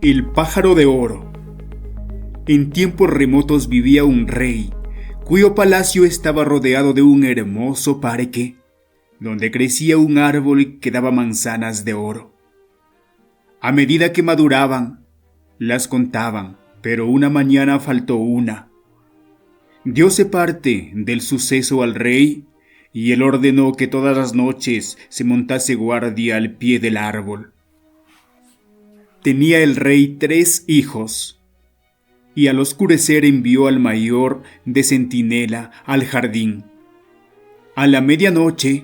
El pájaro de oro. En tiempos remotos vivía un rey, cuyo palacio estaba rodeado de un hermoso parque, donde crecía un árbol que daba manzanas de oro. A medida que maduraban, las contaban, pero una mañana faltó una. Diose parte del suceso al rey, y él ordenó que todas las noches se montase guardia al pie del árbol. Tenía el rey 3 hijos, y al oscurecer envió al mayor de centinela al jardín. A la medianoche,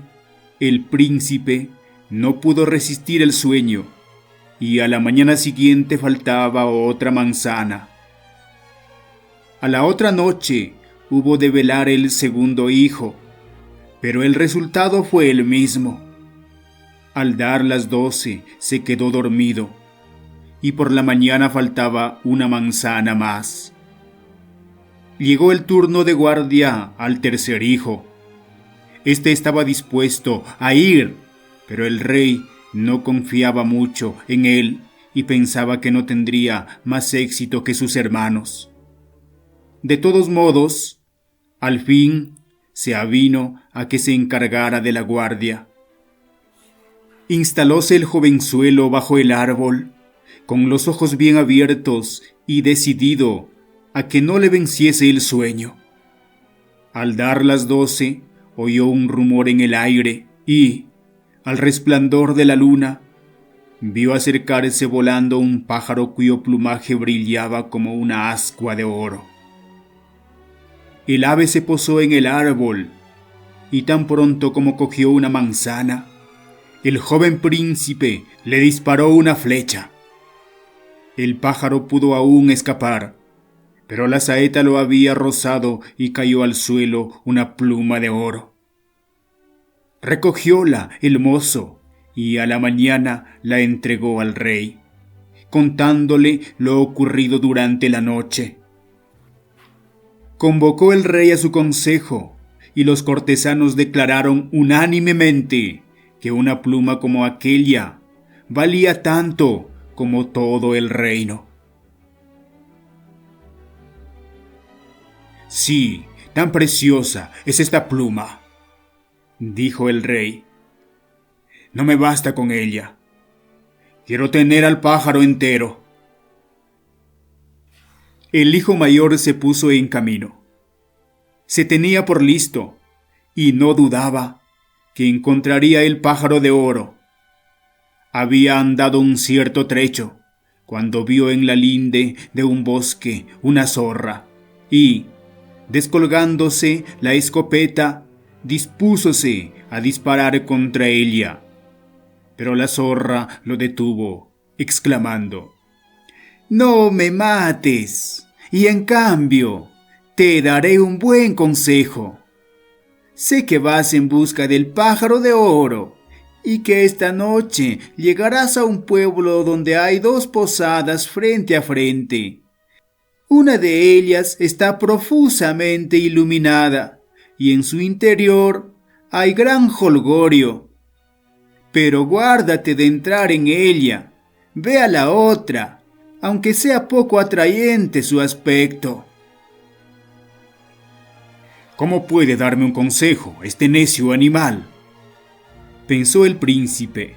el príncipe no pudo resistir el sueño, y a la mañana siguiente faltaba otra manzana. A la otra noche hubo de velar el segundo hijo, pero el resultado fue el mismo. Al dar las 12 se quedó dormido, y por la mañana faltaba una manzana más. Llegó el turno de guardia al tercer hijo. Este estaba dispuesto a ir, pero el rey no confiaba mucho en él y pensaba que no tendría más éxito que sus hermanos. De todos modos, al fin se avino a que se encargara de la guardia. Instalóse el jovenzuelo bajo el árbol, con los ojos bien abiertos y decidido a que no le venciese el sueño. Al dar las 12, oyó un rumor en el aire y, al resplandor de la luna, vio acercarse volando un pájaro cuyo plumaje brillaba como una ascua de oro. El ave se posó en el árbol y tan pronto como cogió una manzana, el joven príncipe le disparó una flecha. El pájaro pudo aún escapar, pero la saeta lo había rozado y cayó al suelo una pluma de oro. Recogióla el mozo y a la mañana la entregó al rey, contándole lo ocurrido durante la noche. Convocó el rey a su consejo y los cortesanos declararon unánimemente que una pluma como aquella valía tanto como todo el reino. Sí, tan preciosa es esta pluma, dijo el rey. No me basta con ella. Quiero tener al pájaro entero. El hijo mayor se puso en camino. Se tenía por listo y no dudaba que encontraría el pájaro de oro. Había andado un cierto trecho cuando vio en la linde de un bosque una zorra y, descolgándose la escopeta, dispúsose a disparar contra ella. Pero la zorra lo detuvo, exclamando: «No me mates, y en cambio te daré un buen consejo. Sé que vas en busca del pájaro de oro, y que esta noche llegarás a un pueblo donde hay 2 posadas frente a frente. Una de ellas está profusamente iluminada, y en su interior hay gran jolgorio. Pero guárdate de entrar en ella. Ve a la otra, aunque sea poco atrayente su aspecto». «¿Cómo puede darme un consejo este necio animal?», pensó el príncipe,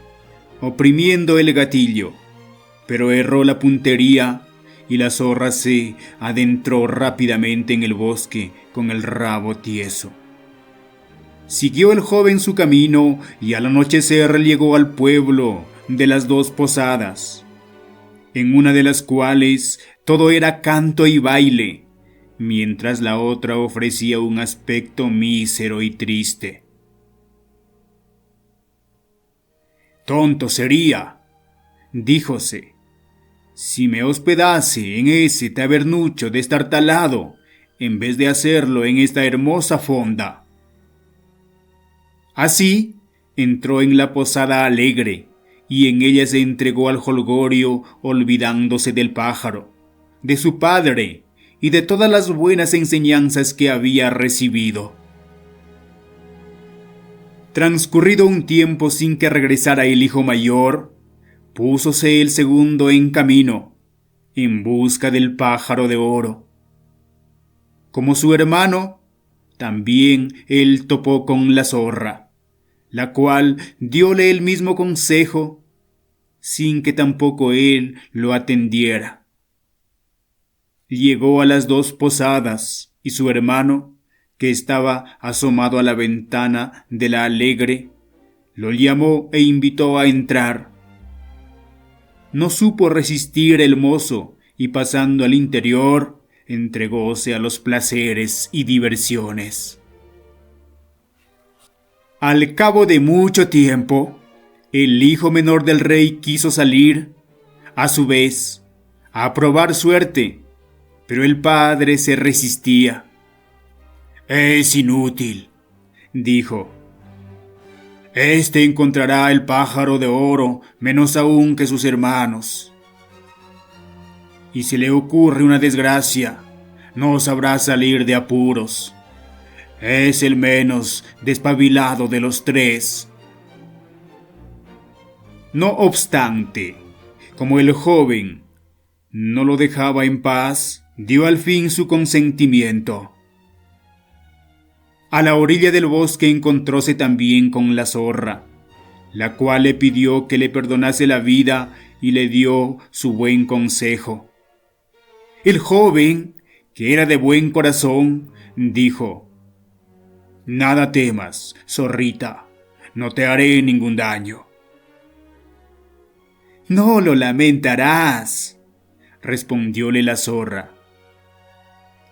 oprimiendo el gatillo, pero erró la puntería y la zorra se adentró rápidamente en el bosque con el rabo tieso. Siguió el joven su camino y al anochecer llegó al pueblo de las 2 posadas, en una de las cuales todo era canto y baile, mientras la otra ofrecía un aspecto mísero y triste. «Tonto sería», díjose, «si me hospedase en ese tabernucho destartalado, en vez de hacerlo en esta hermosa fonda». Así entró en la posada alegre, y en ella se entregó al jolgorio, olvidándose del pájaro, de su padre y de todas las buenas enseñanzas que había recibido. Transcurrido un tiempo sin que regresara el hijo mayor, púsose el segundo en camino, en busca del pájaro de oro. Como su hermano, también él topó con la zorra, la cual diole el mismo consejo, sin que tampoco él lo atendiera. Llegó a las dos posadas y su hermano, que estaba asomado a la ventana de la alegre, lo llamó e invitó a entrar. No supo resistir el mozo y pasando al interior, entregóse a los placeres y diversiones. Al cabo de mucho tiempo, el hijo menor del rey quiso salir, a su vez, a probar suerte, pero el padre se resistía. «Es inútil», dijo. «Este encontrará el pájaro de oro menos aún que sus hermanos. Y si le ocurre una desgracia, no sabrá salir de apuros. Es el menos despabilado de los tres». No obstante, como el joven no lo dejaba en paz, dio al fin su consentimiento. A la orilla del bosque encontróse también con la zorra, la cual le pidió que le perdonase la vida y le dio su buen consejo. El joven, que era de buen corazón, dijo: «Nada temas, zorrita, no te haré ningún daño». «No lo lamentarás», respondióle la zorra.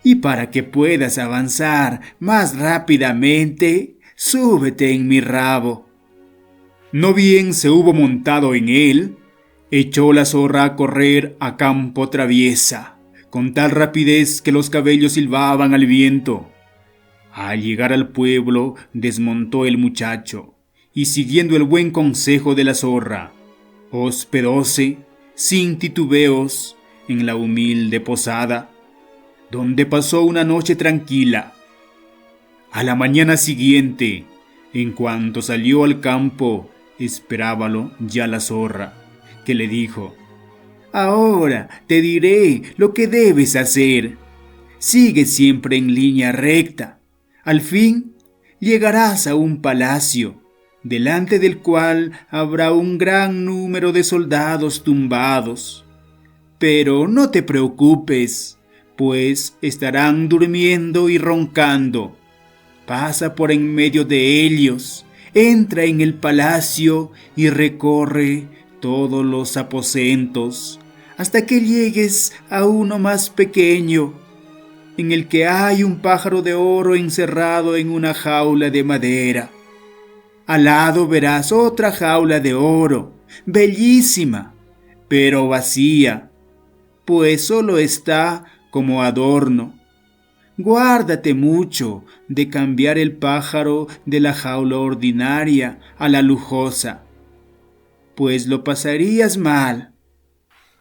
«Y para que puedas avanzar más rápidamente, súbete en mi rabo». No bien se hubo montado en él, echó la zorra a correr a campo traviesa, con tal rapidez que los cabellos silbaban al viento. Al llegar al pueblo, desmontó el muchacho, y siguiendo el buen consejo de la zorra, hospedóse, sin titubeos, en la humilde posada, donde pasó una noche tranquila. A la mañana siguiente, en cuanto salió al campo, esperábalo ya la zorra, que le dijo: «Ahora te diré lo que debes hacer. Sigue siempre en línea recta. Al fin llegarás a un palacio, delante del cual habrá un gran número de soldados tumbados. Pero no te preocupes, pues estarán durmiendo y roncando. Pasa por en medio de ellos, entra en el palacio y recorre todos los aposentos, hasta que llegues a uno más pequeño, en el que hay un pájaro de oro encerrado en una jaula de madera. Al lado verás otra jaula de oro, bellísima, pero vacía, pues solo está como adorno. Guárdate mucho de cambiar el pájaro de la jaula ordinaria a la lujosa, pues lo pasarías mal».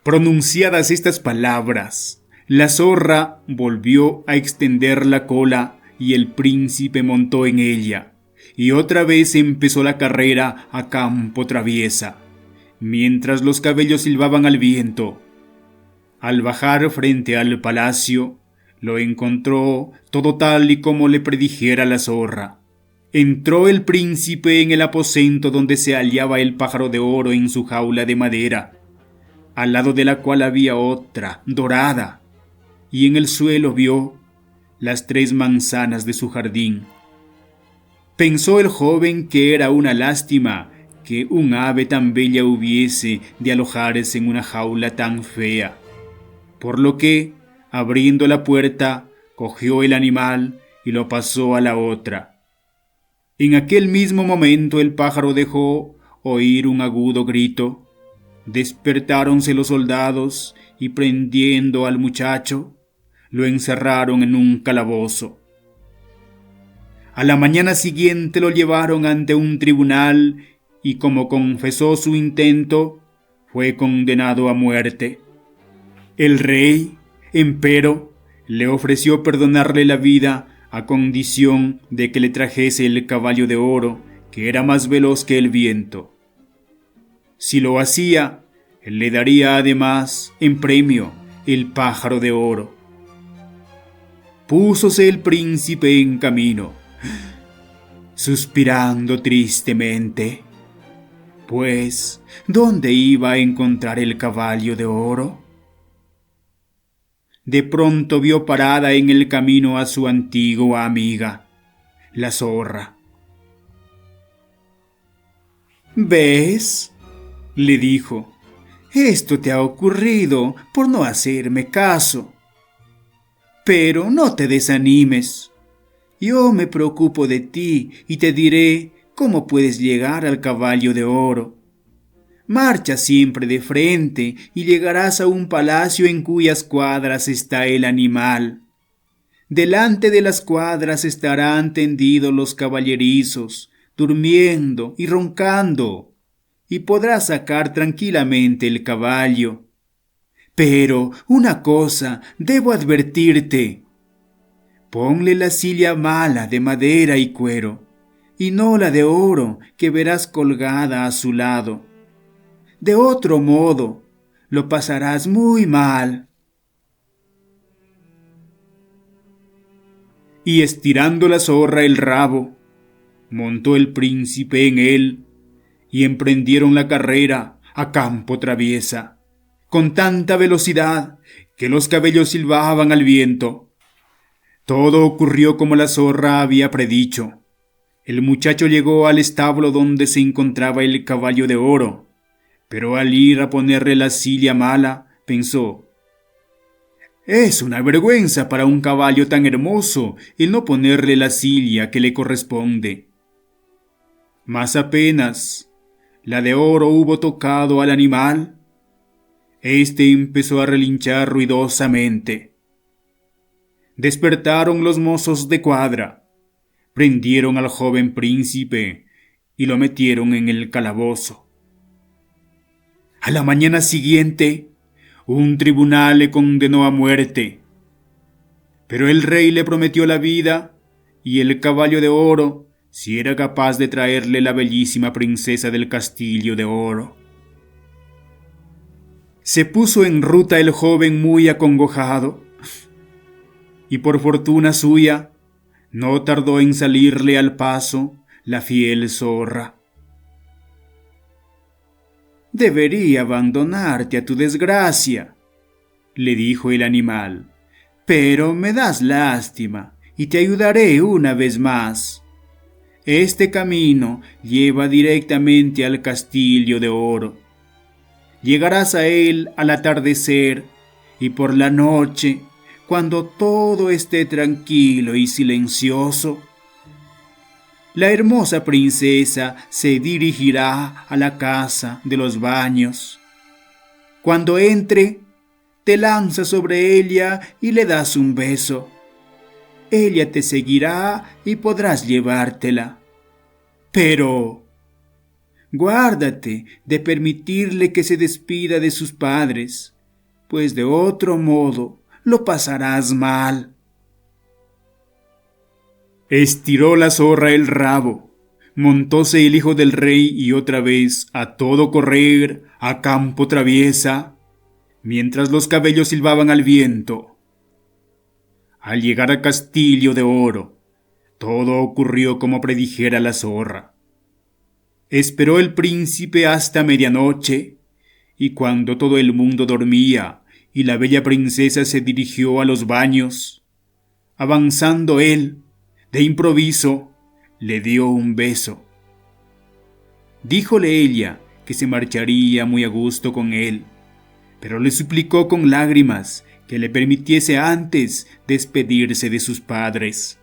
Pronunciadas estas palabras, la zorra volvió a extender la cola y el príncipe montó en ella, y otra vez empezó la carrera a campo traviesa, mientras los cabellos silbaban al viento. Al bajar frente al palacio, lo encontró todo tal y como le predijera la zorra. Entró el príncipe en el aposento donde se hallaba el pájaro de oro en su jaula de madera, al lado de la cual había otra, dorada, y en el suelo vio las 3 manzanas de su jardín. Pensó el joven que era una lástima que un ave tan bella hubiese de alojarse en una jaula tan fea, por lo que, abriendo la puerta, cogió el animal y lo pasó a la otra. En aquel mismo momento el pájaro dejó oír un agudo grito. Despertáronse los soldados y prendiendo al muchacho, lo encerraron en un calabozo. A la mañana siguiente lo llevaron ante un tribunal y como confesó su intento, fue condenado a muerte. El rey, empero, le ofreció perdonarle la vida a condición de que le trajese el caballo de oro, que era más veloz que el viento. Si lo hacía, él le daría además, en premio, el pájaro de oro. Púsose el príncipe en camino, suspirando tristemente, pues ¿dónde iba a encontrar el caballo de oro? De pronto vio parada en el camino a su antigua amiga, la zorra. ¿Ves?, le dijo, esto te ha ocurrido por no hacerme caso. Pero no te desanimes. Yo me preocupo de ti y te diré cómo puedes llegar al caballo de oro. Marcha siempre de frente y llegarás a un palacio en cuyas cuadras está el animal. Delante de las cuadras estarán tendidos los caballerizos, durmiendo y roncando, y podrás sacar tranquilamente el caballo. Pero una cosa debo advertirte. Ponle la silla mala de madera y cuero, y no la de oro que verás colgada a su lado. De otro modo, lo pasarás muy mal. Y estirando la zorra el rabo, montó el príncipe en él, y emprendieron la carrera a campo traviesa, con tanta velocidad que los cabellos silbaban al viento. Todo ocurrió como la zorra había predicho. El muchacho llegó al establo donde se encontraba el caballo de oro, pero al ir a ponerle la silla mala, pensó: es una vergüenza para un caballo tan hermoso el no ponerle la silla que le corresponde. Mas apenas la de oro hubo tocado al animal, éste empezó a relinchar ruidosamente. Despertaron los mozos de cuadra, prendieron al joven príncipe y lo metieron en el calabozo. A la mañana siguiente, un tribunal le condenó a muerte, pero el rey le prometió la vida y el caballo de oro si era capaz de traerle la bellísima princesa del castillo de oro. Se puso en ruta el joven muy acongojado, y por fortuna suya, no tardó en salirle al paso la fiel zorra. Debería abandonarte a tu desgracia, le dijo el animal, pero me das lástima y te ayudaré una vez más. Este camino lleva directamente al castillo de oro. Llegarás a él al atardecer y por la noche, cuando todo esté tranquilo y silencioso, la hermosa princesa se dirigirá a la casa de los baños. Cuando entre, te lanzas sobre ella y le das un beso. Ella te seguirá y podrás llevártela. Pero guárdate de permitirle que se despida de sus padres, pues de otro modo lo pasarás mal. Estiró la zorra el rabo, montóse el hijo del rey y otra vez a todo correr, a campo traviesa, mientras los cabellos silbaban al viento. Al llegar al castillo de oro, todo ocurrió como predijera la zorra. Esperó el príncipe hasta medianoche, y cuando todo el mundo dormía y la bella princesa se dirigió a los baños, avanzando él, de improviso, le dio un beso. Díjole ella que se marcharía muy a gusto con él, pero le suplicó con lágrimas que le permitiese antes despedirse de sus padres.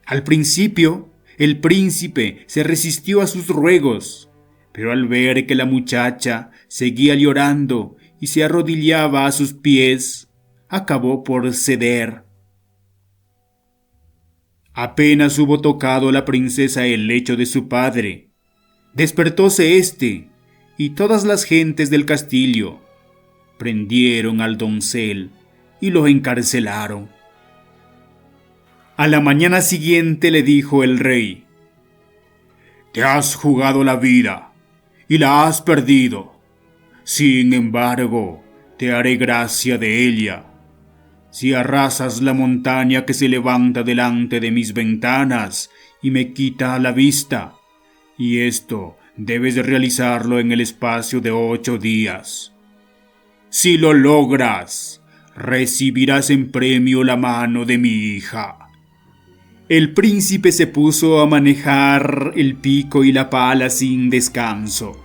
Al principio, el príncipe se resistió a sus ruegos, pero al ver que la muchacha seguía llorando y se arrodillaba a sus pies, acabó por ceder. Apenas hubo tocado la princesa el lecho de su padre, despertóse éste, y todas las gentes del castillo prendieron al doncel y lo encarcelaron. A la mañana siguiente le dijo el rey: te has jugado la vida y la has perdido. Sin embargo, te haré gracia de ella. Si arrasas la montaña que se levanta delante de mis ventanas y me quita la vista, y esto debes de realizarlo en el espacio de 8 días. Si lo logras, recibirás en premio la mano de mi hija. El príncipe se puso a manejar el pico y la pala sin descanso.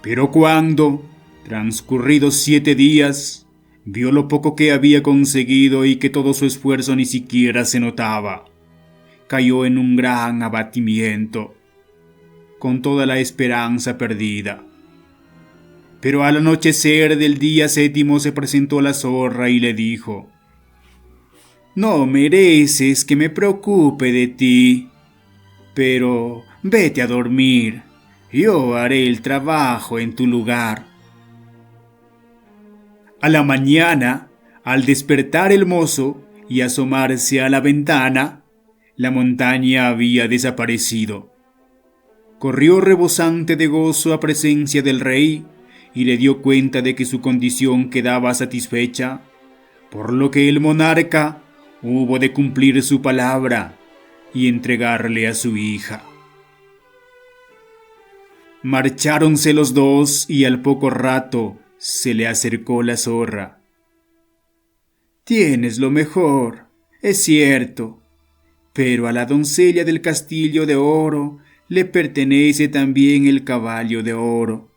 Pero cuando, transcurridos 7 días, vio lo poco que había conseguido y que todo su esfuerzo ni siquiera se notaba, cayó en un gran abatimiento, con toda la esperanza perdida. Pero al anochecer del día 7 se presentó la zorra y le dijo: «No mereces que me preocupe de ti, pero vete a dormir, yo haré el trabajo en tu lugar». A la mañana, al despertar el mozo y asomarse a la ventana, la montaña había desaparecido. Corrió rebosante de gozo a presencia del rey y le dio cuenta de que su condición quedaba satisfecha, por lo que el monarca hubo de cumplir su palabra y entregarle a su hija. Marcháronse los dos y al poco rato se le acercó la zorra. «Tienes lo mejor, es cierto, pero a la doncella del castillo de oro le pertenece también el caballo de oro».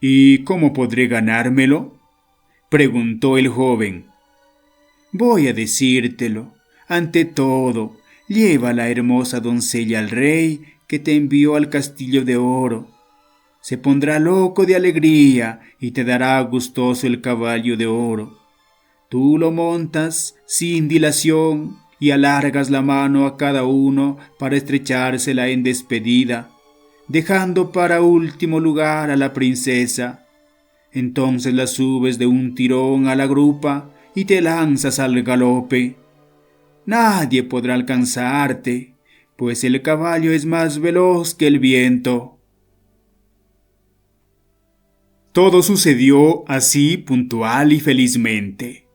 «¿Y cómo podré ganármelo?», preguntó el joven. «Voy a decírtelo. Ante todo, lleva la hermosa doncella al rey que te envió al castillo de oro. Se pondrá loco de alegría y te dará gustoso el caballo de oro. Tú lo montas sin dilación y alargas la mano a cada uno para estrechársela en despedida, dejando para último lugar a la princesa. Entonces la subes de un tirón a la grupa y te lanzas al galope. Nadie podrá alcanzarte, pues el caballo es más veloz que el viento». Todo sucedió así puntual y felizmente,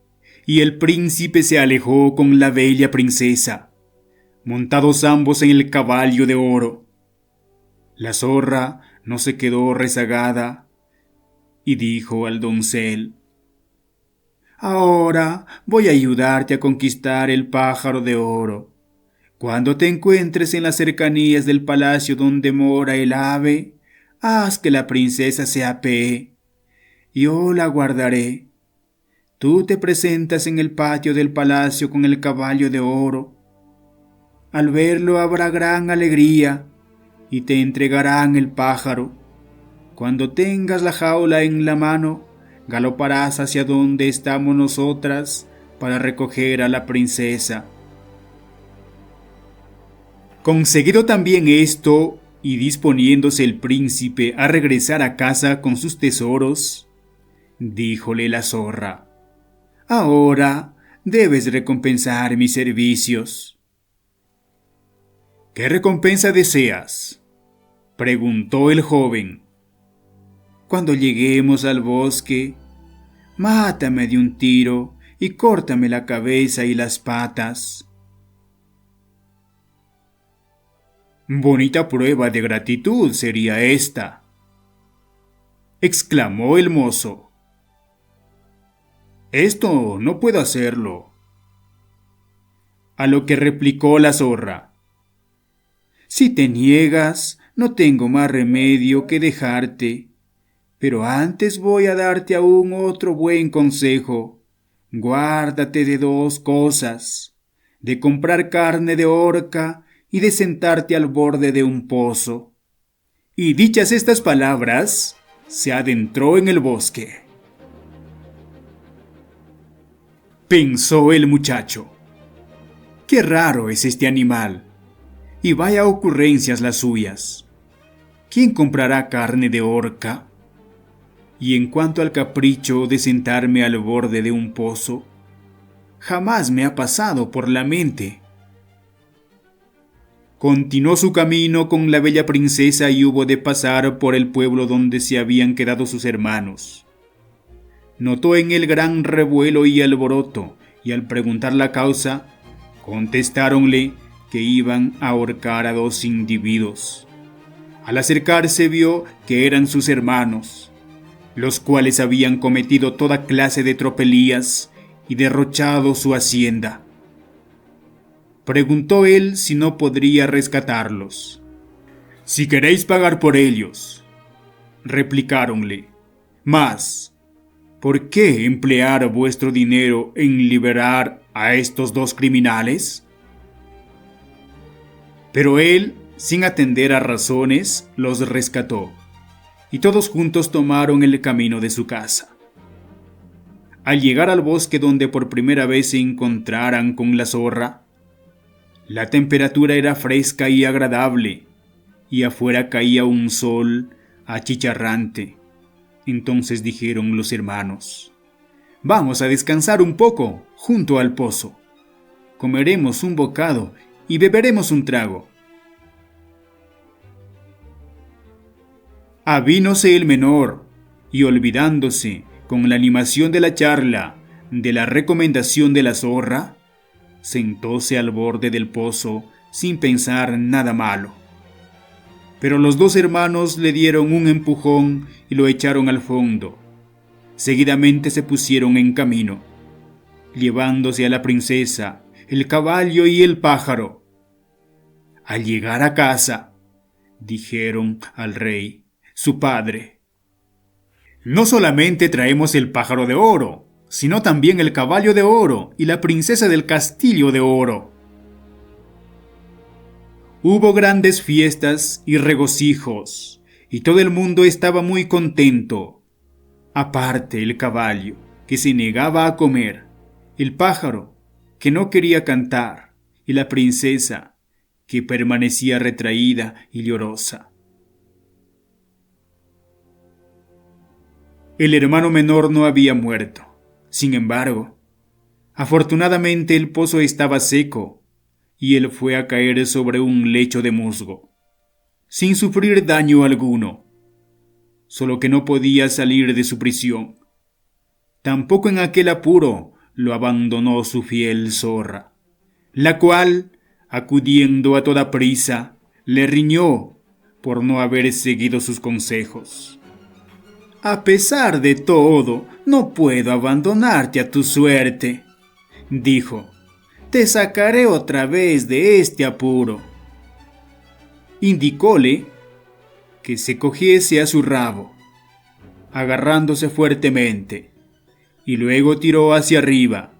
y el príncipe se alejó con la bella princesa, montados ambos en el caballo de oro. La zorra no se quedó rezagada y dijo al doncel: «Ahora voy a ayudarte a conquistar el pájaro de oro. Cuando te encuentres en las cercanías del palacio donde mora el ave, haz que la princesa se apee. Yo la guardaré. Tú te presentas en el patio del palacio con el caballo de oro. Al verlo habrá gran alegría y te entregarán el pájaro. Cuando tengas la jaula en la mano, galoparás hacia donde estamos nosotras para recoger a la princesa». Conseguido también esto, y disponiéndose el príncipe a regresar a casa con sus tesoros, díjole la zorra: «Ahora debes recompensar mis servicios». «¿Qué recompensa deseas?», preguntó el joven. «Cuando lleguemos al bosque, mátame de un tiro y córtame la cabeza y las patas». «Bonita prueba de gratitud sería esta», exclamó el mozo. «Esto no puedo hacerlo». A lo que replicó la zorra: «Si te niegas, no tengo más remedio que dejarte. Pero antes voy a darte aún otro buen consejo. Guárdate de 2 cosas: de comprar carne de orca y de sentarte al borde de un pozo». Y dichas estas palabras, se adentró en el bosque. Pensó el muchacho: «Qué raro es este animal, y vaya ocurrencias las suyas. ¿Quién comprará carne de orca? Y en cuanto al capricho de sentarme al borde de un pozo, jamás me ha pasado por la mente». Continuó su camino con la bella princesa y hubo de pasar por el pueblo donde se habían quedado sus hermanos. notó en él gran revuelo y alboroto, y al preguntar la causa, contestáronle que iban a ahorcar a 2 individuos. Al acercarse vio que eran sus hermanos, los cuales habían cometido toda clase de tropelías y derrochado su hacienda. Preguntó él si no podría rescatarlos. «Si queréis pagar por ellos», replicáronle, «mas, ¿por qué emplear vuestro dinero en liberar a estos 2 criminales?» Pero él, sin atender a razones, los rescató, y todos juntos tomaron el camino de su casa. Al llegar al bosque donde por primera vez se encontraran con la zorra, la temperatura era fresca y agradable, y afuera caía un sol achicharrante. Entonces dijeron los hermanos: «Vamos a descansar un poco junto al pozo. Comeremos un bocado y beberemos un trago». Avínose el menor, y olvidándose, con la animación de la charla, de la recomendación de la zorra, sentóse al borde del pozo sin pensar nada malo. Pero los 2 hermanos le dieron un empujón y lo echaron al fondo. Seguidamente se pusieron en camino, llevándose a la princesa, el caballo y el pájaro. Al llegar a casa, dijeron al rey, su padre: «No solamente traemos el pájaro de oro, sino también el caballo de oro y la princesa del castillo de oro». Hubo grandes fiestas y regocijos, y todo el mundo estaba muy contento. Aparte el caballo, que se negaba a comer, el pájaro, que no quería cantar, y la princesa, que permanecía retraída y llorosa. El hermano menor no había muerto. Sin embargo, afortunadamente el pozo estaba seco, y él fue a caer sobre un lecho de musgo, sin sufrir daño alguno, solo que no podía salir de su prisión. Tampoco en aquel apuro lo abandonó su fiel zorra, la cual, acudiendo a toda prisa, le riñó por no haber seguido sus consejos. «A pesar de todo, no puedo abandonarte a tu suerte», dijo. «Te sacaré otra vez de este apuro». Indicóle que se cogiese a su rabo, agarrándose fuertemente, y luego tiró hacia arriba.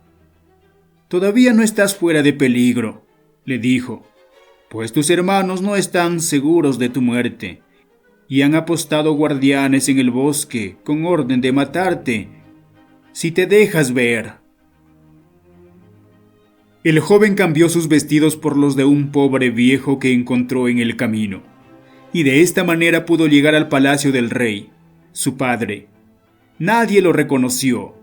«Todavía no estás fuera de peligro», le dijo, «pues tus hermanos no están seguros de tu muerte, y han apostado guardianes en el bosque con orden de matarte si te dejas ver». El joven cambió sus vestidos por los de un pobre viejo que encontró en el camino, y de esta manera pudo llegar al palacio del rey, su padre. Nadie lo reconoció,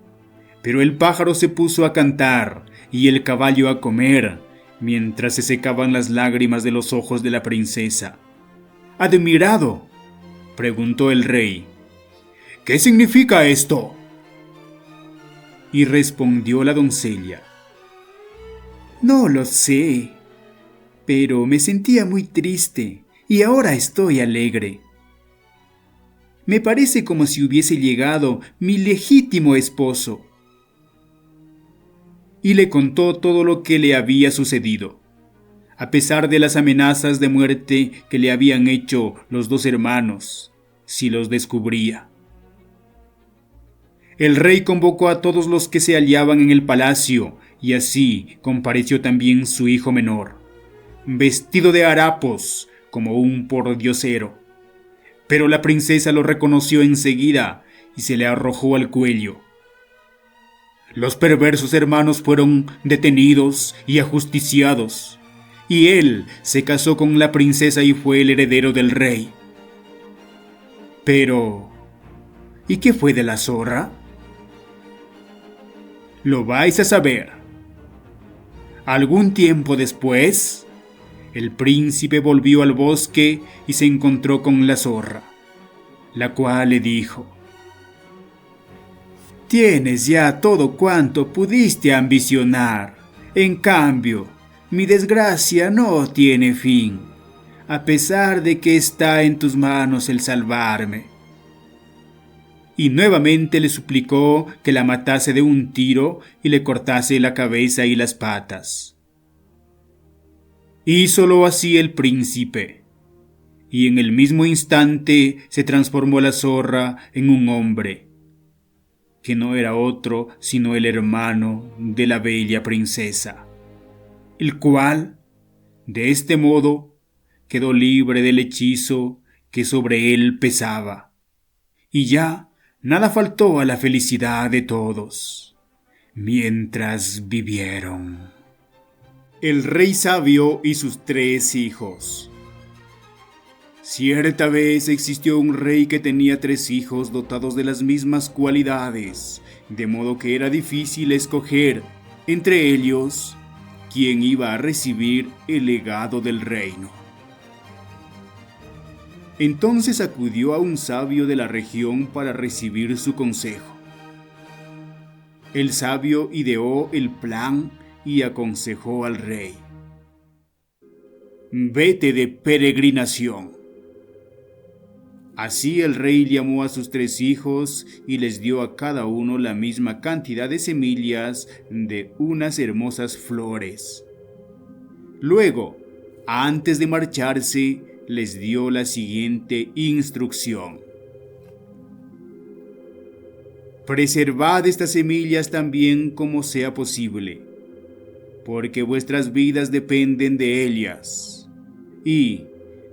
pero el pájaro se puso a cantar y el caballo a comer, mientras se secaban las lágrimas de los ojos de la princesa. Admirado, preguntó el rey: «¿Qué significa esto?». Y respondió la doncella: «No lo sé, pero me sentía muy triste y ahora estoy alegre. Me parece como si hubiese llegado mi legítimo esposo». Y le contó todo lo que le había sucedido, a pesar de las amenazas de muerte que le habían hecho los 2 hermanos, si los descubría. El rey convocó a todos los que se hallaban en el palacio, y así compareció también su hijo menor, vestido de harapos como un pordiosero. Pero la princesa lo reconoció enseguida y se le arrojó al cuello. Los perversos hermanos fueron detenidos y ajusticiados, y él se casó con la princesa y fue el heredero del rey. Pero, ¿y qué fue de la zorra? Lo vais a saber. Algún tiempo después, el príncipe volvió al bosque y se encontró con la zorra, la cual le dijo: Tienes ya todo cuanto pudiste ambicionar. En cambio, mi desgracia no tiene fin, a pesar de que está en tus manos el salvarme. Y nuevamente le suplicó que la matase de un tiro y le cortase la cabeza y las patas. Hízolo así el príncipe, y en el mismo instante se transformó la zorra en un hombre, que no era otro sino el hermano de la bella princesa, el cual, de este modo, quedó libre del hechizo que sobre él pesaba, y ya nada faltó a la felicidad de todos, mientras vivieron. El rey sabio y sus 3 hijos. Cierta vez existió un rey que tenía 3 hijos dotados de las mismas cualidades, de modo que era difícil escoger entre ellos quién iba a recibir el legado del reino. Entonces acudió a un sabio de la región para recibir su consejo. El sabio ideó el plan y aconsejó al rey: vete de peregrinación. Así el rey llamó a sus 3 hijos y les dio a cada uno la misma cantidad de semillas de unas hermosas flores. Luego, antes de marcharse, les dio la siguiente instrucción: preservad estas semillas tan bien como sea posible, porque vuestras vidas dependen de ellas, y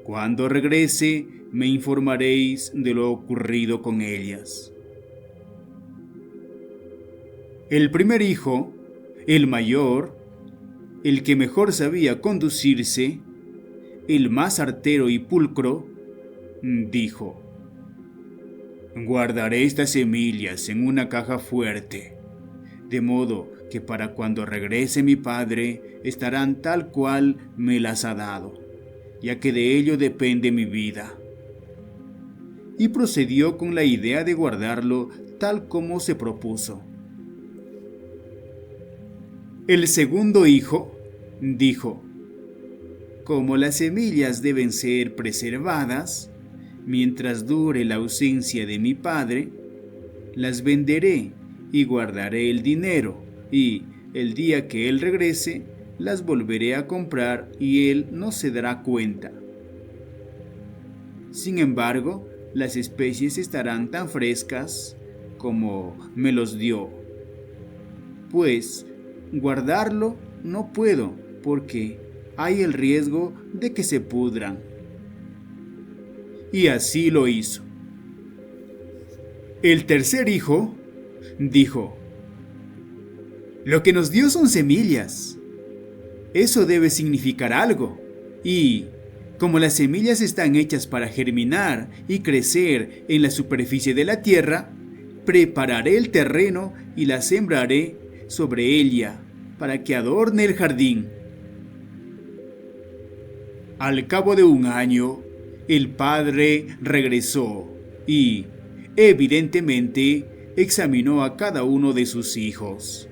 cuando regrese me informaréis de lo ocurrido con ellas. El primer hijo, el mayor, el que mejor sabía conducirse, el más artero y pulcro, dijo: guardaré estas semillas en una caja fuerte, de modo que para cuando regrese mi padre estarán tal cual me las ha dado, ya que de ello depende mi vida. Y procedió con la idea de guardarlo tal como se propuso. El segundo hijo dijo: como las semillas deben ser preservadas, mientras dure la ausencia de mi padre, las venderé y guardaré el dinero, y el día que él regrese, las volveré a comprar y él no se dará cuenta. Sin embargo, las especies estarán tan frescas como me los dio, pues guardarlo no puedo porque hay el riesgo de que se pudran. Y así lo hizo. El tercer hijo dijo: lo que nos dio son semillas. Eso debe significar algo. Y como las semillas están hechas para germinar y crecer en la superficie de la tierra, prepararé el terreno y la sembraré sobre ella para que adorne el jardín. Al cabo de un año, el padre regresó y, evidentemente, examinó a cada uno de sus hijos.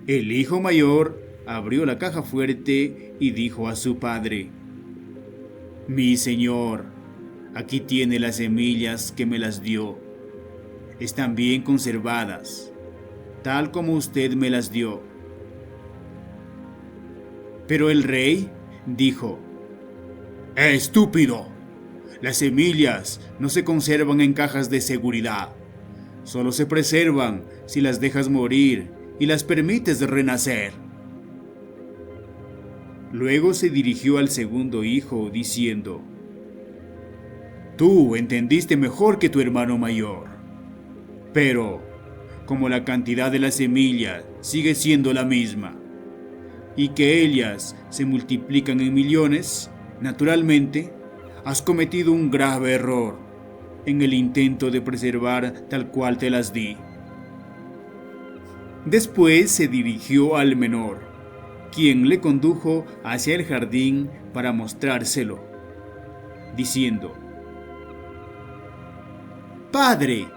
El hijo mayor abrió la caja fuerte y dijo a su padre: mi señor, aquí tiene las semillas que me las dio. Están bien conservadas, tal como usted me las dio. Pero el rey dijo: ¡estúpido! Las semillas no se conservan en cajas de seguridad. Solo se preservan si las dejas morir y las permites renacer. Luego se dirigió al segundo hijo diciendo: tú entendiste mejor que tu hermano mayor, pero como la cantidad de las semillas sigue siendo la misma y que ellas se multiplican en millones, naturalmente has cometido un grave error en el intento de preservar tal cual te las di. Después se dirigió al menor, quien le condujo hacia el jardín para mostrárselo, diciendo: Padre,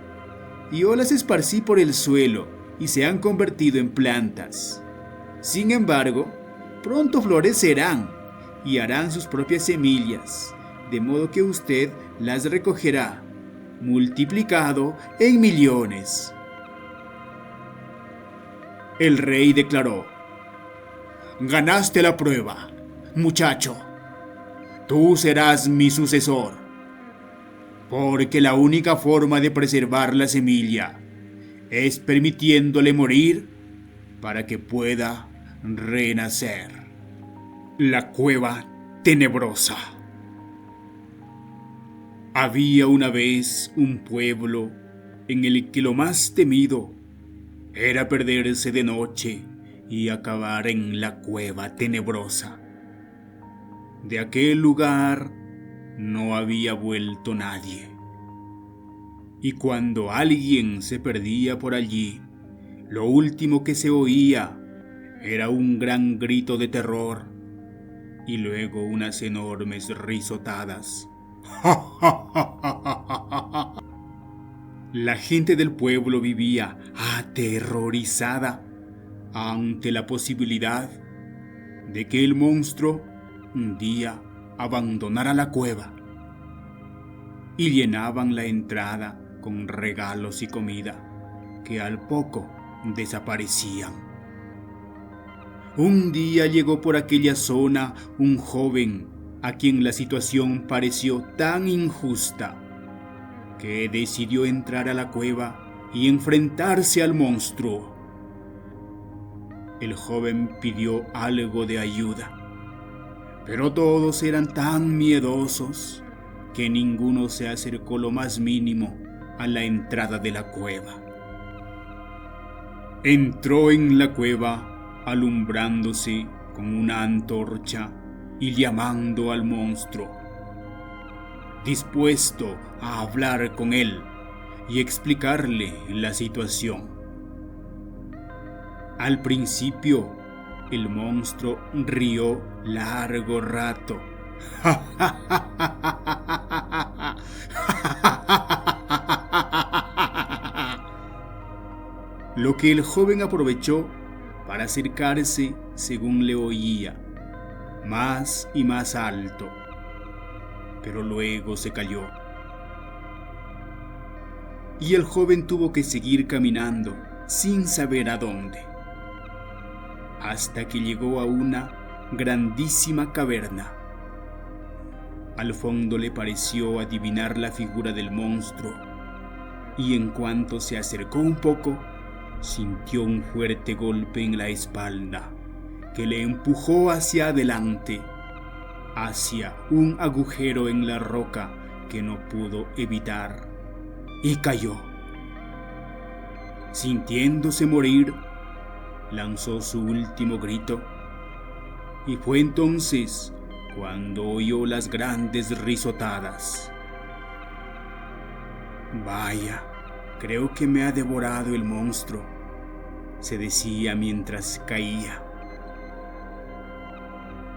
y yo las esparcí por el suelo y se han convertido en plantas. Sin embargo, pronto florecerán y harán sus propias semillas, de modo que usted las recogerá, multiplicado en millones. El rey declaró: ganaste la prueba, muchacho. Tú serás mi sucesor, porque la única forma de preservar la semilla es permitiéndole morir para que pueda renacer. La cueva tenebrosa. Había una vez un pueblo en el que lo más temido era perderse de noche y acabar en la cueva tenebrosa. De aquel lugar no había vuelto nadie. Y cuando alguien se perdía por allí, lo último que se oía era un gran grito de terror y luego unas enormes risotadas. La gente del pueblo vivía aterrorizada ante la posibilidad de que el monstruo un día abandonara la cueva, y llenaban la entrada con regalos y comida que al poco desaparecían. Un día llegó por aquella zona un joven a quien la situación pareció tan injusta que decidió entrar a la cueva y enfrentarse al monstruo. El joven pidió algo de ayuda, pero todos eran tan miedosos que ninguno se acercó lo más mínimo a la entrada de la cueva. Entró en la cueva alumbrándose con una antorcha y llamando al monstruo, dispuesto a hablar con él y explicarle la situación. Al principio, el monstruo rió largo rato. Lo que el joven aprovechó para acercarse según le oía, más y más alto, pero luego se calló. Y el joven tuvo que seguir caminando sin saber a dónde, hasta que llegó a una grandísima caverna. Al fondo le pareció adivinar la figura del monstruo, y en cuanto se acercó un poco, sintió un fuerte golpe en la espalda que le empujó hacia adelante, hacia un agujero en la roca que no pudo evitar, y cayó. Sintiéndose morir, lanzó su último grito, y fue entonces cuando oyó las grandes risotadas. Vaya, creo que me ha devorado el monstruo, se decía mientras caía.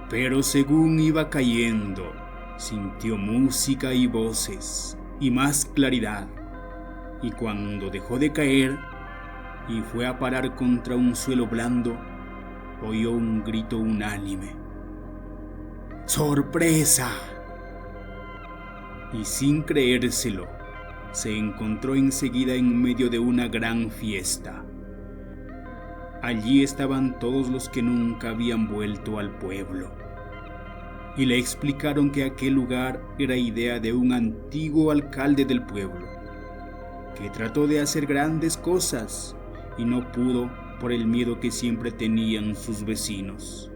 Pero según iba cayendo, sintió música y voces y más claridad, y cuando dejó de caer y fue a parar contra un suelo blando, oyó un grito unánime: ¡sorpresa! Y sin creérselo, se encontró enseguida en medio de una gran fiesta. Allí estaban todos los que nunca habían vuelto al pueblo, y le explicaron que aquel lugar era idea de un antiguo alcalde del pueblo, que trató de hacer grandes cosas y no pudo por el miedo que siempre tenían sus vecinos,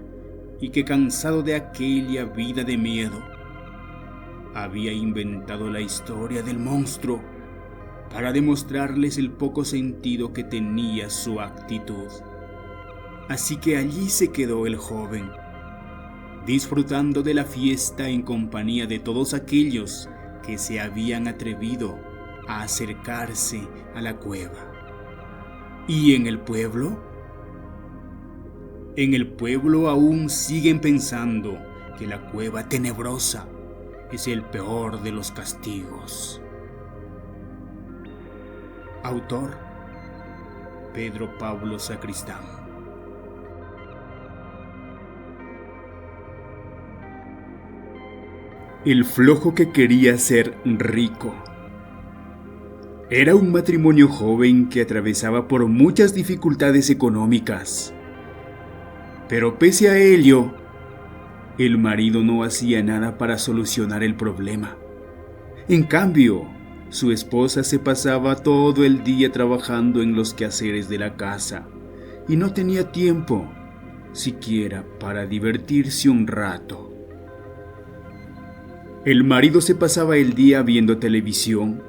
y que cansado de aquella vida de miedo, había inventado la historia del monstruo para demostrarles el poco sentido que tenía su actitud. Así que allí se quedó el joven, disfrutando de la fiesta en compañía de todos aquellos que se habían atrevido a acercarse a la cueva. ¿Y en el pueblo? En el pueblo aún siguen pensando que la cueva tenebrosa es el peor de los castigos. Autor: Pedro Pablo Sacristán. El flojo que quería ser rico. Era un matrimonio joven que atravesaba por muchas dificultades económicas. Pero pese a ello, el marido no hacía nada para solucionar el problema. En cambio, su esposa se pasaba todo el día trabajando en los quehaceres de la casa y no tenía tiempo siquiera para divertirse un rato. El marido se pasaba el día viendo televisión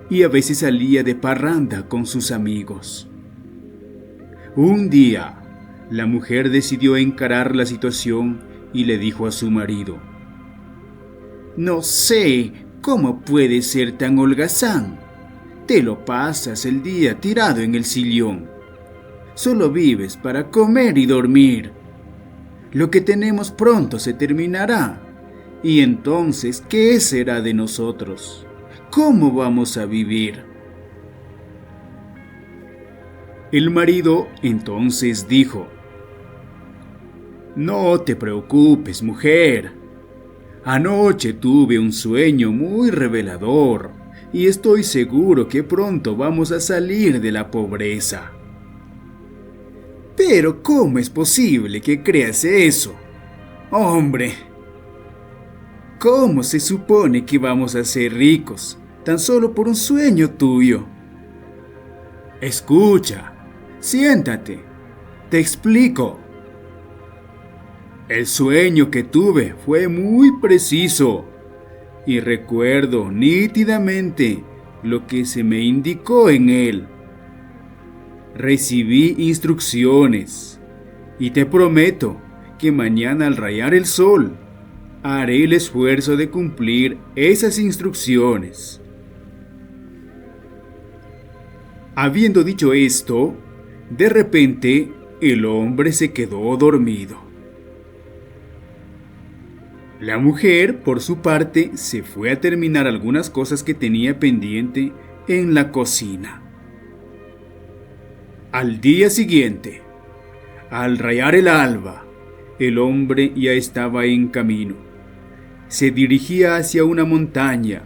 y a veces salía de parranda con sus amigos. Un día, la mujer decidió encarar la situación y le dijo a su marido: «No sé cómo puedes ser tan holgazán. Te lo pasas el día tirado en el sillón. Solo vives para comer y dormir. Lo que tenemos pronto se terminará. Y entonces, ¿qué será de nosotros? ¿Cómo vamos a vivir?». El marido entonces dijo: «No te preocupes, mujer. Anoche tuve un sueño muy revelador y estoy seguro que pronto vamos a salir de la pobreza». «Pero ¿cómo es posible que creas eso? Hombre, ¿cómo se supone que vamos a ser ricos tan solo por un sueño tuyo? Escucha, siéntate, te explico. El sueño que tuve fue muy preciso y recuerdo nítidamente lo que se me indicó en él. Recibí instrucciones y te prometo que mañana al rayar el sol haré el esfuerzo de cumplir esas instrucciones». Habiendo dicho esto, de repente el hombre se quedó dormido. La mujer, por su parte, se fue a terminar algunas cosas que tenía pendiente en la cocina. Al día siguiente, al rayar el alba, el hombre ya estaba en camino. Se dirigía hacia una montaña,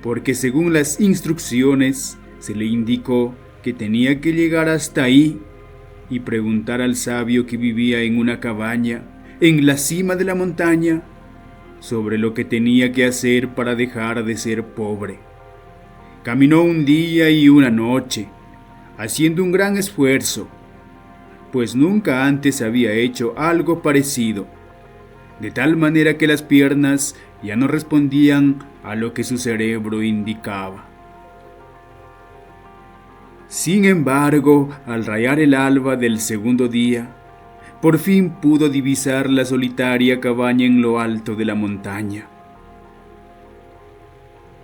porque según las instrucciones se le indicó que tenía que llegar hasta ahí y preguntar al sabio que vivía en una cabaña en la cima de la montaña sobre lo que tenía que hacer para dejar de ser pobre. Caminó un día y una noche, haciendo un gran esfuerzo, pues nunca antes había hecho algo parecido, de tal manera que las piernas ya no respondían a lo que su cerebro indicaba. Sin embargo, al rayar el alba del segundo día, por fin pudo divisar la solitaria cabaña en lo alto de la montaña.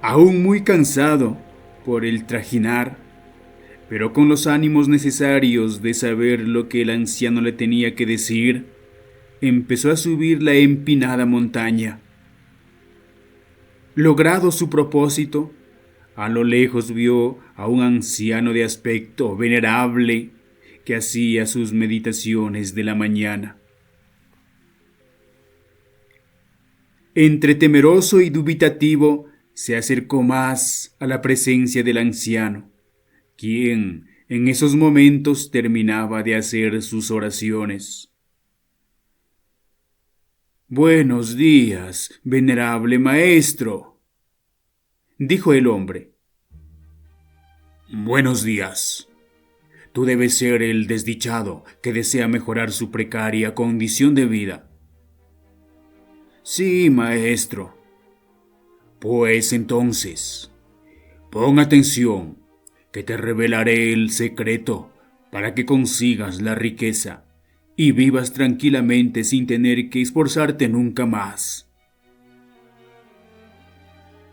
Aún muy cansado por el trajinar, pero con los ánimos necesarios de saber lo que el anciano le tenía que decir, empezó a subir la empinada montaña. Logrado su propósito, a lo lejos vio a un anciano de aspecto venerable que hacía sus meditaciones de la mañana. Entre temeroso y dubitativo, se acercó más a la presencia del anciano, quien en esos momentos terminaba de hacer sus oraciones. «Buenos días, venerable maestro», dijo el hombre. «Buenos días. Tú debes ser el desdichado que desea mejorar su precaria condición de vida». «Sí, maestro». «Pues entonces, pon atención, que te revelaré el secreto para que consigas la riqueza y vivas tranquilamente sin tener que esforzarte nunca más».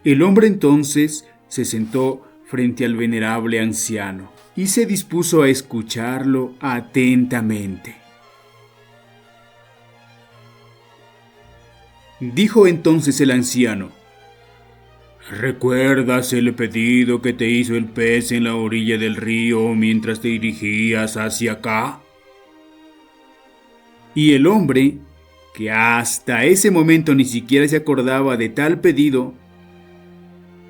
El hombre entonces se sentó frente al venerable anciano y se dispuso a escucharlo atentamente. Dijo entonces el anciano: ¿Recuerdas el pedido que te hizo el pez en la orilla del río mientras te dirigías hacia acá? Y el hombre, que hasta ese momento ni siquiera se acordaba de tal pedido,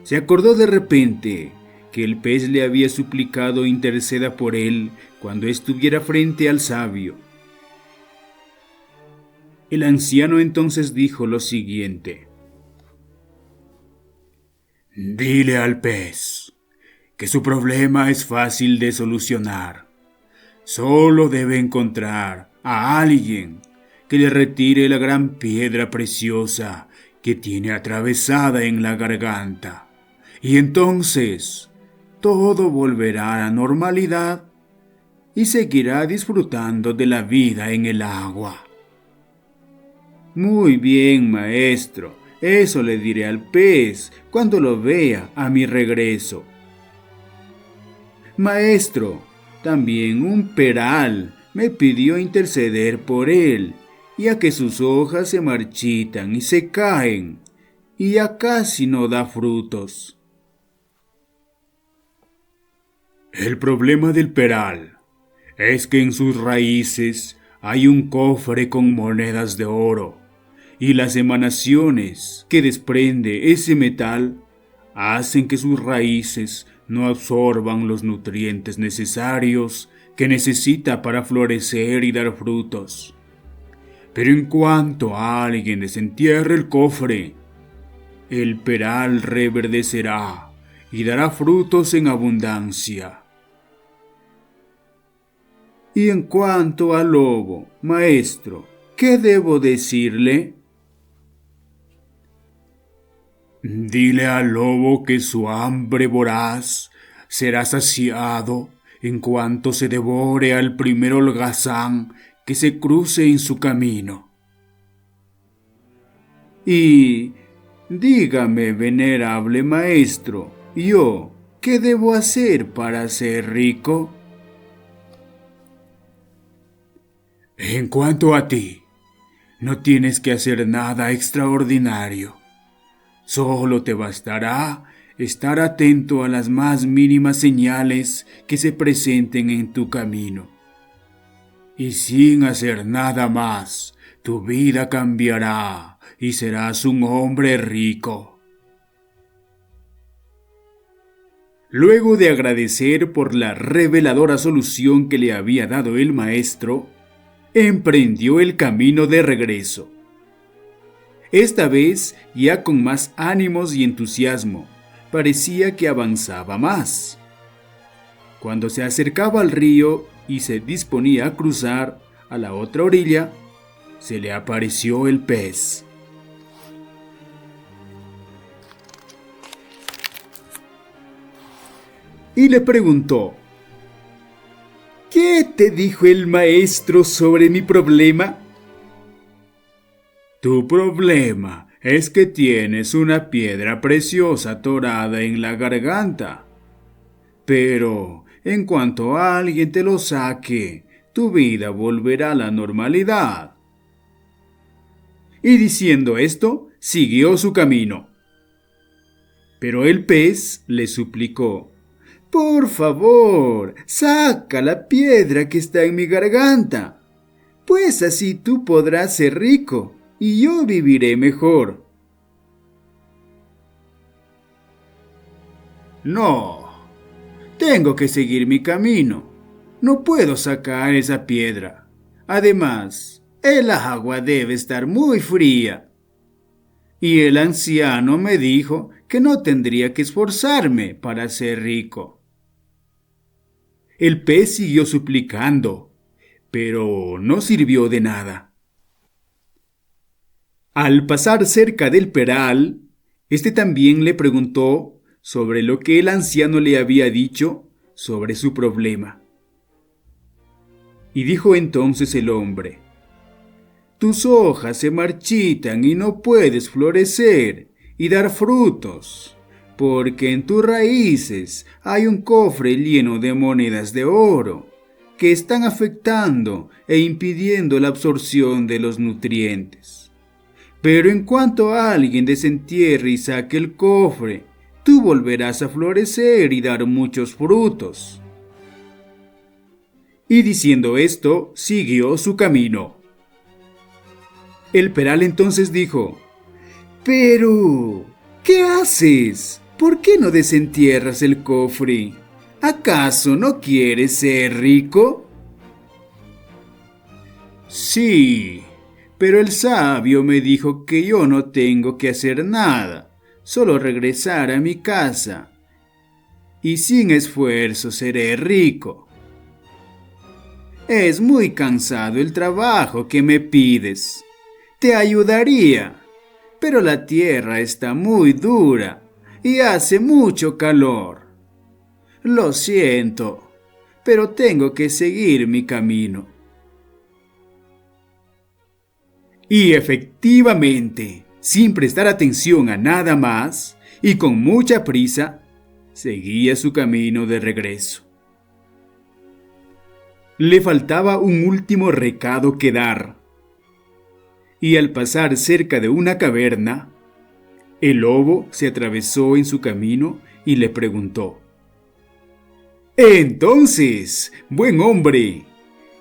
se acordó de repente que el pez le había suplicado interceda por él cuando estuviera frente al sabio. El anciano entonces dijo lo siguiente: Dile al pez que su problema es fácil de solucionar. Solo debe encontrar a alguien que le retire la gran piedra preciosa que tiene atravesada en la garganta. Y entonces todo volverá a la normalidad y seguirá disfrutando de la vida en el agua. Muy bien, maestro, eso le diré al pez cuando lo vea a mi regreso. Maestro, también un peral me pidió interceder por él, ya que sus hojas se marchitan y se caen, y ya casi no da frutos. El problema del peral es que en sus raíces hay un cofre con monedas de oro, y las emanaciones que desprende ese metal hacen que sus raíces no absorban los nutrientes necesarios que necesita para florecer y dar frutos. Pero en cuanto alguien desentierre el cofre, el peral reverdecerá y dará frutos en abundancia. Y en cuanto al lobo, maestro, ¿qué debo decirle? Dile al lobo que su hambre voraz será saciado en cuanto se devore al primer holgazán que se cruce en su camino. Y dígame, venerable maestro, yo, ¿qué debo hacer para ser rico? En cuanto a ti, no tienes que hacer nada extraordinario. Solo te bastará estar atento a las más mínimas señales que se presenten en tu camino. Y sin hacer nada más, tu vida cambiará y serás un hombre rico. Luego de agradecer por la reveladora solución que le había dado el maestro, emprendió el camino de regreso. Esta vez ya con más ánimos y entusiasmo, parecía que avanzaba más. Cuando se acercaba al río y se disponía a cruzar a la otra orilla, se le apareció el pez. Y le preguntó: ¿Qué te dijo el maestro sobre mi problema? Tu problema es que tienes una piedra preciosa atorada en la garganta. Pero en cuanto alguien te lo saque, tu vida volverá a la normalidad. Y diciendo esto, siguió su camino. Pero el pez le suplicó: Por favor, saca la piedra que está en mi garganta, pues así tú podrás ser rico y yo viviré mejor. No, tengo que seguir mi camino. No puedo sacar esa piedra. Además, el agua debe estar muy fría. Y el anciano me dijo que no tendría que esforzarme para ser rico. El pez siguió suplicando, pero no sirvió de nada. Al pasar cerca del peral, este también le preguntó sobre lo que el anciano le había dicho sobre su problema. Y dijo entonces el hombre: Tus hojas se marchitan y no puedes florecer y dar frutos, porque en tus raíces hay un cofre lleno de monedas de oro que están afectando e impidiendo la absorción de los nutrientes. Pero en cuanto alguien desentierre y saque el cofre, tú volverás a florecer y dar muchos frutos. Y diciendo esto, siguió su camino. El peral entonces dijo: «Pero, ¿qué haces? ¿Por qué no desentierras el cofre? ¿Acaso no quieres ser rico?» «Sí, pero el sabio me dijo que yo no tengo que hacer nada, solo regresar a mi casa, y sin esfuerzo seré rico. Es muy cansado el trabajo que me pides. Te ayudaría, pero la tierra está muy dura y hace mucho calor. Lo siento, pero tengo que seguir mi camino». Y efectivamente, sin prestar atención a nada más y con mucha prisa, seguía su camino de regreso. Le faltaba un último recado que dar, y al pasar cerca de una caverna, el lobo se atravesó en su camino y le preguntó: «Entonces, buen hombre,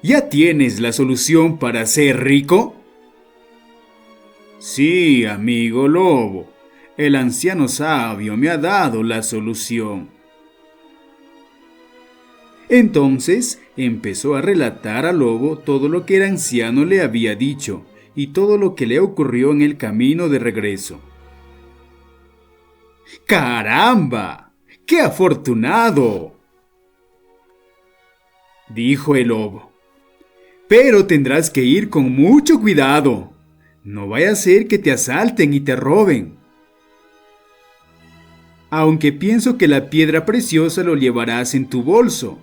¿ya tienes la solución para ser rico?». «Sí, amigo lobo, el anciano sabio me ha dado la solución». Entonces empezó a relatar al lobo todo lo que el anciano le había dicho y todo lo que le ocurrió en el camino de regreso. «¡Caramba! ¡Qué afortunado!», dijo el lobo. «Pero tendrás que ir con mucho cuidado. No vaya a ser que te asalten y te roben. Aunque pienso que la piedra preciosa lo llevarás en tu bolso.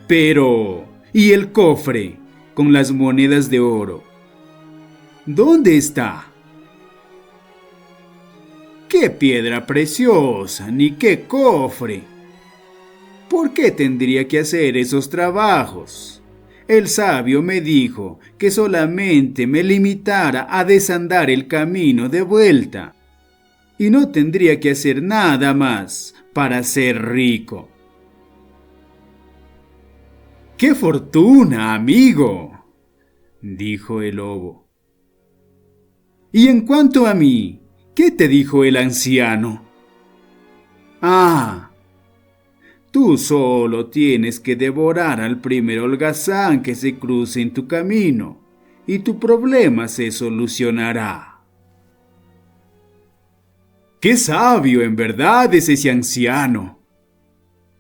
Pero, ¿y el cofre con las monedas de oro? ¿Dónde está?». «¿Qué piedra preciosa, ni qué cofre? ¿Por qué tendría que hacer esos trabajos? El sabio me dijo que solamente me limitara a desandar el camino de vuelta, y no tendría que hacer nada más para ser rico». «¡Qué fortuna, amigo!», dijo el lobo. «Y en cuanto a mí, ¿qué te dijo el anciano?». «Ah, tú solo tienes que devorar al primer holgazán que se cruce en tu camino, y tu problema se solucionará». «¡Qué sabio en verdad es ese anciano!»,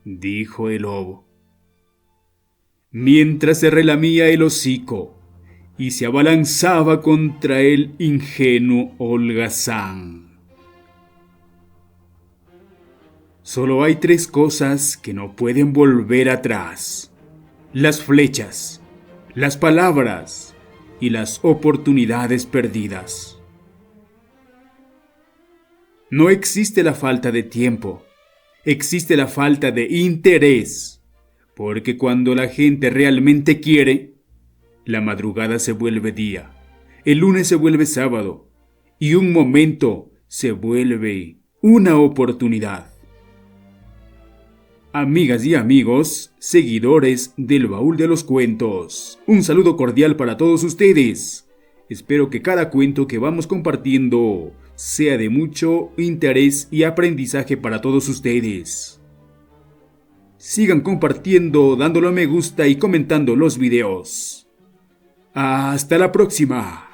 dijo el lobo, mientras se relamía el hocico y se abalanzaba contra el ingenuo holgazán. Solo hay 3 cosas que no pueden volver atrás: las flechas, las palabras y las oportunidades perdidas. No existe la falta de tiempo, existe la falta de interés. Porque cuando la gente realmente quiere, la madrugada se vuelve día, el lunes se vuelve sábado, y un momento se vuelve una oportunidad. Amigas y amigos, seguidores del Baúl de los Cuentos, un saludo cordial para todos ustedes. Espero que cada cuento que vamos compartiendo sea de mucho interés y aprendizaje para todos ustedes. Sigan compartiendo, dándole a me gusta y comentando los videos. ¡Hasta la próxima!